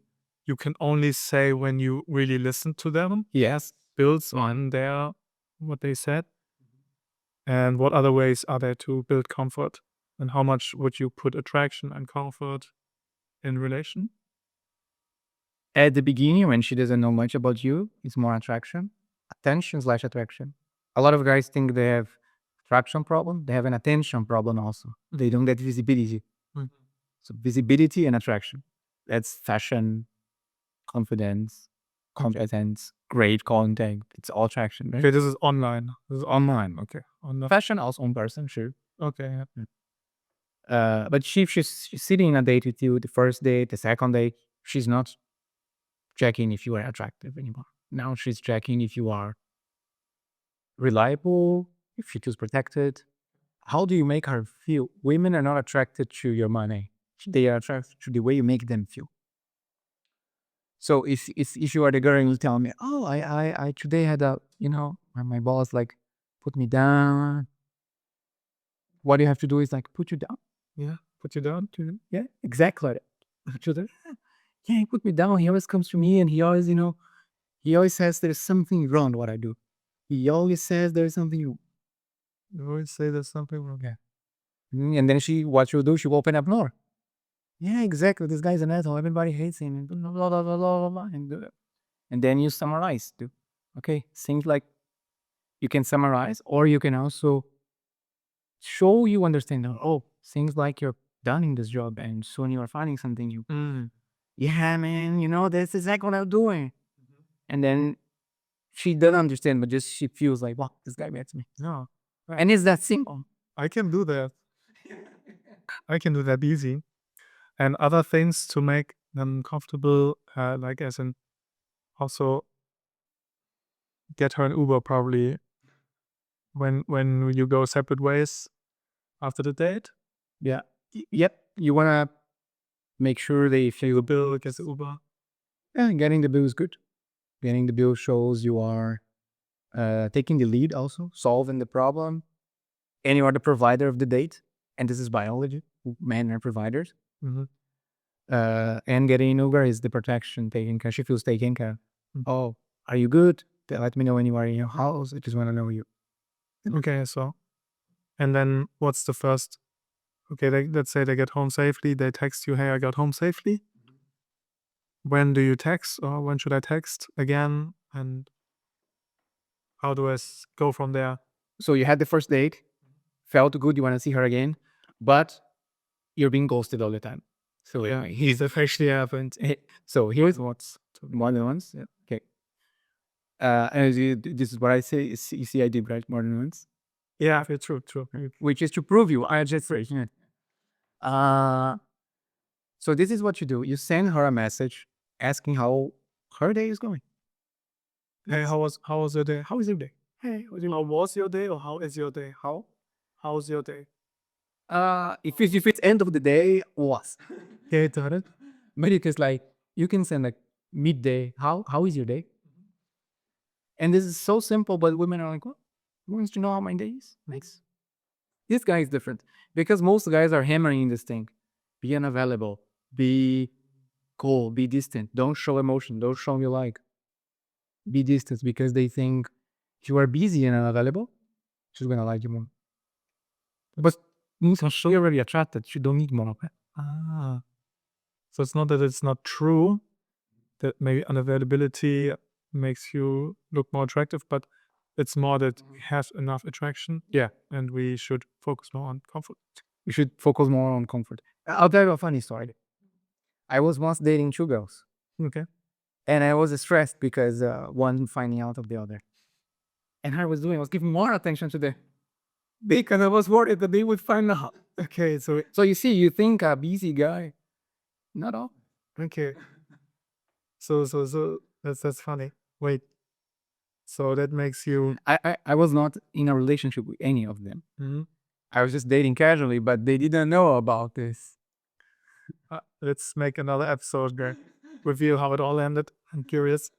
you can only say when you really listen to them. Yes. Builds on what they said. And what other ways are there to build comfort? And how much would you put attraction and comfort in relation? At the beginning, when she doesn't know much about you, it's more attention/attraction. A lot of guys think they have attraction problem. They have an attention problem also. They don't get visibility. Mhm. So visibility and attraction. That's fashion, confidence, competence, great content. It's all attraction, right? Okay, this is online. This is Online. okay. Online. Fashion also in person, sure. Okay. Yeah. But if she's sitting in a date with you, the first date, the second date, she's not checking if you are attractive anymore. Now she's checking if you are reliable, if she feels protected. How do you make her feel? Women are not attracted to your money. They are attracted to the way you make them feel. So if you are the girl and you tell me, oh, I today had my boss like put me down. What you have to do is like put you down. Yeah. Put you down. Yeah, exactly. Put you there. Yeah, he put me down. He always comes to me and he always, he always says there's something wrong what I do. He always says there's something. You always say there's something wrong. Yeah. And then what she'll do, she will open up more. Yeah, exactly. This guy's an asshole. Everybody hates him. And blah, blah, blah, blah, blah, blah, and then you summarize. Okay, seems like you can summarize, or you can also show you understand. Oh, seems like you're done in this job, and soon you are finding something new. Yeah, man. That's exactly what I'm doing. And then she doesn't understand, but just she feels like, wow, this guy gets me. No. And it's that simple. I can do that. I can do that easy. And other things to make them comfortable, like as in also get her an Uber probably when you go separate ways after the date. Yeah. Yep. You wanna make sure they feel The bill gets the Uber. yeah, getting the bill is good. Getting the bill shows you are taking the lead also, solving the problem. And you are the provider of the date. And this is biology. Men are providers. Mm-hmm. And getting Uber is the protection, taking care. She feels taken care. Mm. Oh, are you good? Let me know when you are in your house. I just want to know you. Okay, so and then what's the first? Okay, let's say they get home safely. They text you, "Hey, I got home safely." When do you text, or when should I text again? And how do I go from there? So you had the first date, felt good, you want to see her again, but you're being ghosted all the time. So yeah, he's officially happened. So here's what's more than once. Yeah. Okay. This is what I say. You see, I did right more than once, Yeah, true. which is to prove you. I just yeah. So this is what you do. You send her a message asking how her day is going. Hey, how was your day? How is your day? Hey, how was your day, or how is your day? How's your day? If it's end of the day, was. Okay, got it. But you can send like midday. How is your day? And this is so simple, but women are like, what? Who wants to know how my day is? Nice. This guy is different because most guys are hammering this thing. Be unavailable. Be cold. Be distant. Don't show emotion. Don't show you like. Be distant because they think if you are busy and unavailable, she's gonna like you more. But you're already attracted. You don't need more of it. Ah, so it's not that it's not true that maybe unavailability makes you look more attractive, but it's more that we have enough attraction. Yeah. And we should focus more on comfort. We should focus more on comfort. I'll tell you a funny story. I was once dating two girls. Okay. And I was stressed because one finding out of the other. And I was giving more attention to the because I was worried that they would find out. Okay, so So you think a busy guy. Not all. okay. So that's funny. Wait. So that makes you I was not in a relationship with any of them. Mhm. I was just dating casually, but they didn't know about this. Let's make another episode there. Reveal how it all ended. I'm curious.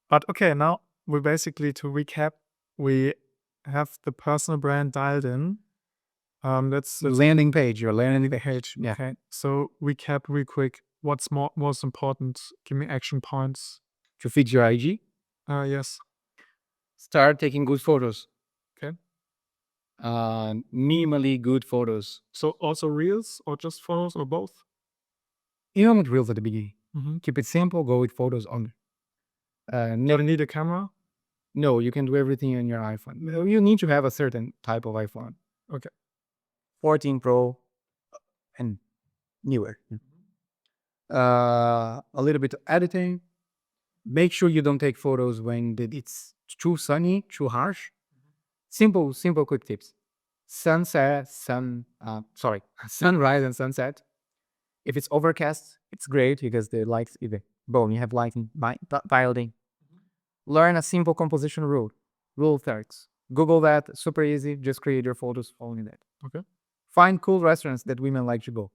But okay, now we basically, to recap, we have the personal brand dialed in. Let's landing page. Your landing page. Yeah. okay. So recap real quick. What's most important? Give me action points. To fix your IG, Yes. start taking good photos. Okay. Minimally good photos. So also reels or just photos or both? You don't want reels at the beginning. Mm-hmm. Keep it simple. Go with photos only. Do you need a camera? No, you can do everything on your iPhone. You need to have a certain type of iPhone. Okay. 14 Pro and newer. A little bit of editing. Make sure you don't take photos when it's too sunny, too harsh. Simple, quick tips. Sunrise and sunset. If it's overcast, it's great because the lights, boom, you have lighting, piloting. Learn a simple composition rule. Rule 30. Google that, super easy. Just create your photos following that. Okay. Find cool restaurants that women like to go.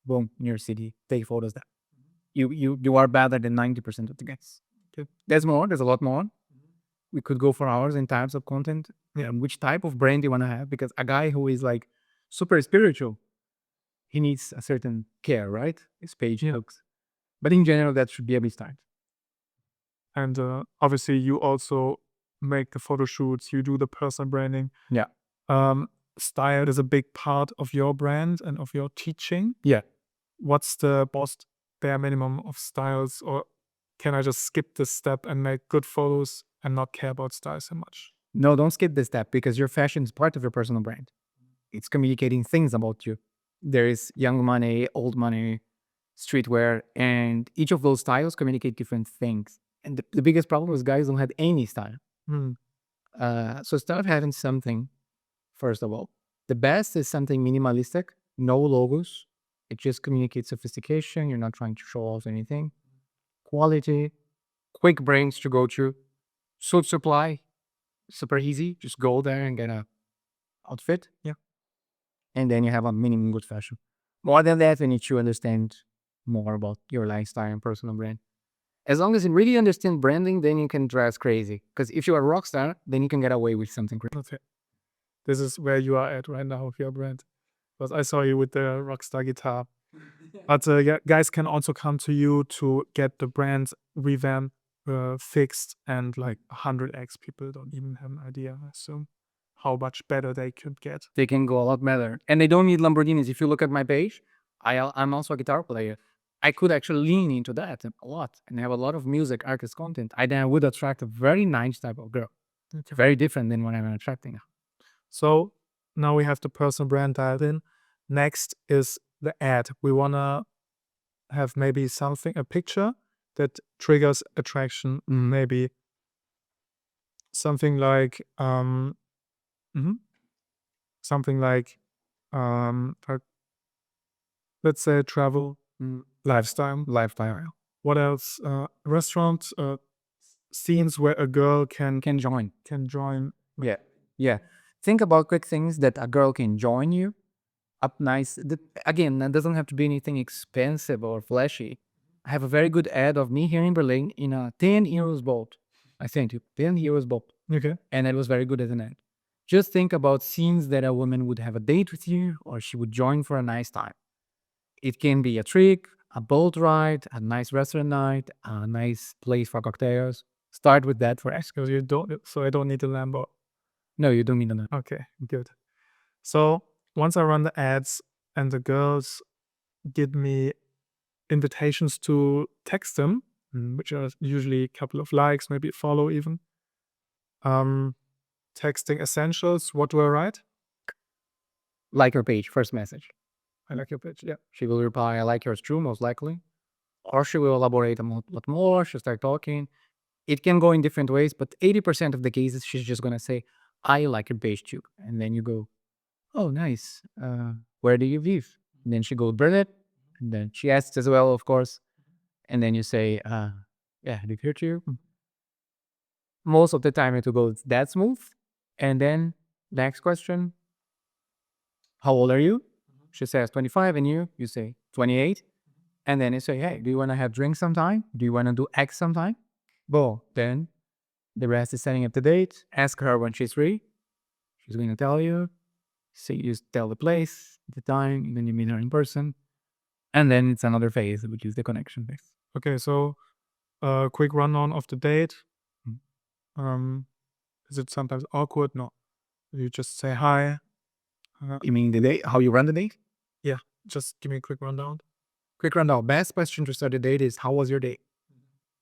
Boom, in your city, take photos there. You are better than 90% of the guys. Okay. There's a lot more. We could go for hours in types of content. Yeah, which type of brand you want to have? Because a guy who is like super spiritual, he needs a certain care, right? His page looks. But in general, that should be a big start. And obviously, you also make the photo shoots. You do the personal branding. Yeah. Style is a big part of your brand and of your teaching. Yeah. What's the most bare minimum of styles, or can I just skip this step and make good photos and not care about style so much? No, don't skip this step because your fashion is part of your personal brand. It's communicating things about you. There is young money, old money, streetwear, and each of those styles communicate different things. And the biggest problem is guys don't have any style. So start having something, first of all. The best is something minimalistic, no logos. It just communicates sophistication. You're not trying to show off anything. Quality, quick brains to go to. Suit supply, super easy. Just go there and get a outfit. Yeah. And then you have a minimum good fashion. More than that, you need to understand more about your lifestyle and personal brand. As long as you really understand branding, then you can dress crazy. Because if you're a rock star, then you can get away with something crazy. Okay. This is where you are at right now with your brand. Because I saw you with the Rockstar guitar. But guys can also come to you to get the brand revamped, fixed, and like 100x people don't even have an idea, I assume, how much better they could get. They can go a lot better. And they don't need Lamborghinis. If you look at my page, I'm also a guitar player. I could actually lean into that a lot and have a lot of music artist content. I would attract a very nice type of girl. Okay. Very different than what I'm attracting now. So now we have the personal brand dialed in. Next is the ad. We want to have maybe a picture that triggers attraction. Maybe something like, let's say travel, lifestyle. What else? Restaurants, scenes where a girl can join. Yeah. Think about quick things that a girl can join you. Up nice. Again, that doesn't have to be anything expensive or flashy. I have a very good ad of me here in Berlin in a 10 euros boat. I sent you 10 euros boat. Okay. And it was very good as an ad. Just think about scenes that a woman would have a date with you or she would join for a nice time. It can be a trick, a boat ride, a nice restaurant night, a nice place for cocktails. Start with that for us. Because I don't need a Lambo. No, you don't need an ad. Okay, good. So once I run the ads and the girls give me invitations to text them, which are usually a couple of likes, maybe a follow even. Texting essentials, what do I write? Like your page, first message. I like your page, yeah. She will reply, I like yours too, most likely. Or she will elaborate a lot more. She'll start talking. It can go in different ways, but 80% of the cases, she's just going to say, I like your page too. And then you go, oh, nice. Where do you live? And then she goes, Berlin. And then she asks as well, of course. And then you say, yeah, I live here too. Most of the time it will go that smooth. And then next question, how old are you? She says 25, and you say 28. And then you say, hey, do you want to have drinks sometime? Do you want to do X sometime? Well, then the rest is setting up the date. Ask her when she's free. She's going to tell you. So you just tell the place, the time, and then you meet her in person. And then it's another phase, which is the connection phase. Okay, so quick rundown of the date. Is it sometimes awkward? No. You just say hi. You mean the date? How you run the date? Yeah, just give me a quick rundown. Quick rundown. Best question to start the date is, how was your day?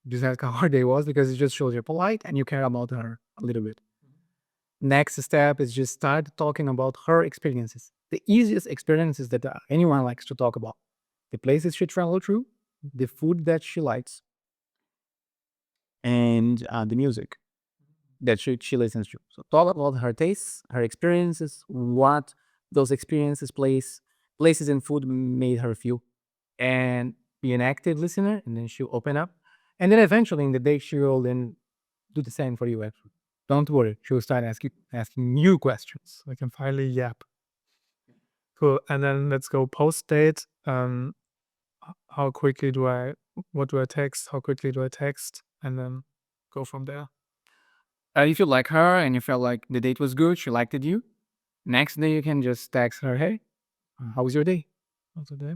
Just ask how her day was, because it just shows you're polite and you care about her a little bit. Next step is just start talking about her experiences. The easiest experiences that anyone likes to talk about. The places she traveled through, the food that she likes, and the music that she listens to. So talk about her tastes, her experiences, what those experiences, places and food made her feel, and be an active listener, and then she'll open up. And then eventually in the day she will then do the same for you. Actually, don't worry, she'll start asking you questions. So I can finally yap. Cool. And then let's go post date. How quickly what do I text? How quickly do I text? And then go from there. If you like her and you felt like the date was good, she liked you, next day you can just text her, hey, how was your day? How's the day?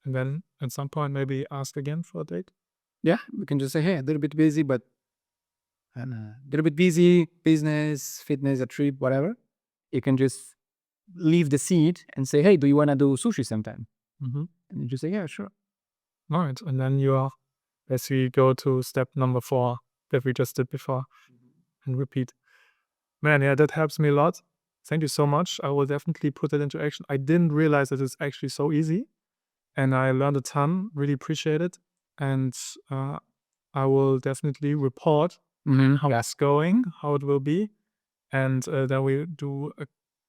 And then at some point maybe ask again for a date. Yeah, we can just say, hey, a little bit busy, but a little bit busy, business, fitness, a trip, whatever. You can just leave the seed and say, hey, do you want to do sushi sometime? Mm-hmm. And you just say, yeah, sure. All right. And then you are, as we go to step number 4 that we just did before and repeat. Man, yeah, that helps me a lot. Thank you so much. I will definitely put that into action. I didn't realize that it's actually so easy. And I learned a ton. Really appreciate it. And I will definitely report how that's going, how it will be. And then we do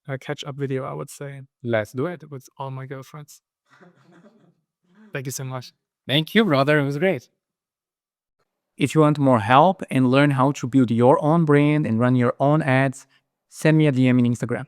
a catch-up video, I would say. Let's do it. With all my girlfriends. Thank you so much. Thank you, brother. It was great. If you want more help and learn how to build your own brand and run your own ads, send me a DM in Instagram.